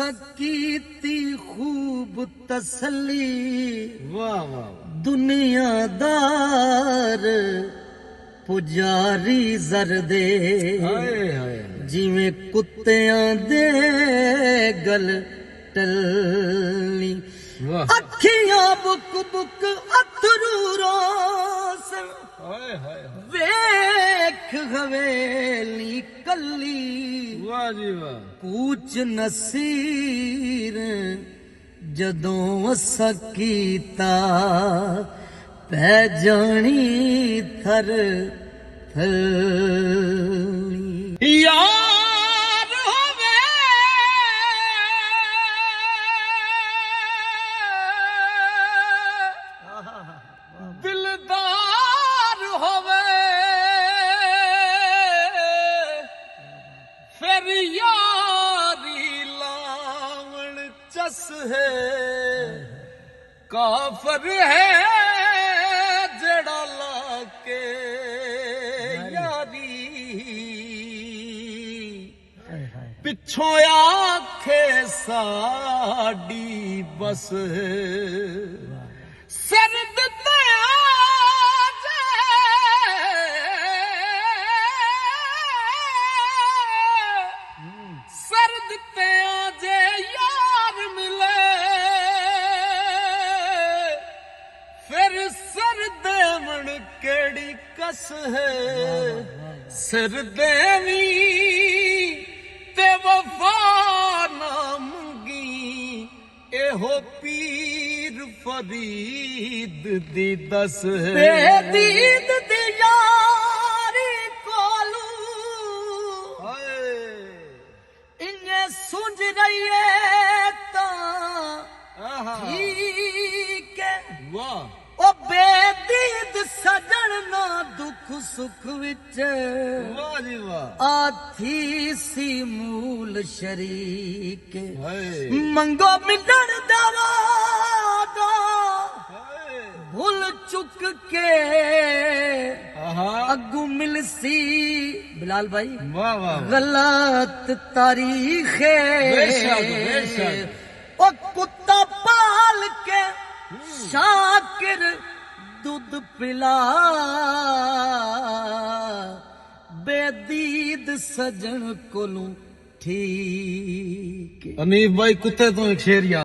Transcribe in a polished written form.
कीती खूब तसल्ली वाह वाह दुनियादार पुजारी जरदे हाय हाय जिवें कुत्तियां दे गल टलनी वाह अखियां बुक बुक अथरू रोसन हाय हाय वेख हवेली कली वाह जी वाह कूच नसीर जदों असा कीता पै जानी थर थरनी यार होवे दिलदार होवे फिर यारी लावण चस है काफर है जड़ा लाके यारी पिछों आखे साडी बस है सरद ਸਰਦ ਤੇ ਆਜੇ ਯਾਰ ਮਿਲੇ ਫਿਰ ਸਰਦੇ ਮਣ ਕਿਹੜੀ ਕਸ ਹੈ ਸਰਦੇਵੀ ਤੇ ਵਫਾ ਨਾ ਮੰਗੀ ਇਹੋ ਪੀਰ ਫਰੀਦ ਦੀ ਦਸ ਹੈ ਬੇਦੀਦ ਦੀ ਯਾਰੀ ਕੋਲੂ सुझ रही है तो ठीक है वाह ओ बेदीद सजन ना दुख सुख विच वाह जी वाह आथी सी मूल शरीक हाय मंगो मिलन दवा दो हाय भूल चुक के अगू मिलसी बिलाल भाई वाह वाह गलत तारीख है बेशक बेशक ओ कुत्ता पाल के शाकिर दूध पिला बेदीद सजन कोलू ठीक अनीफ भाई कुत्ते तो एक शेर याद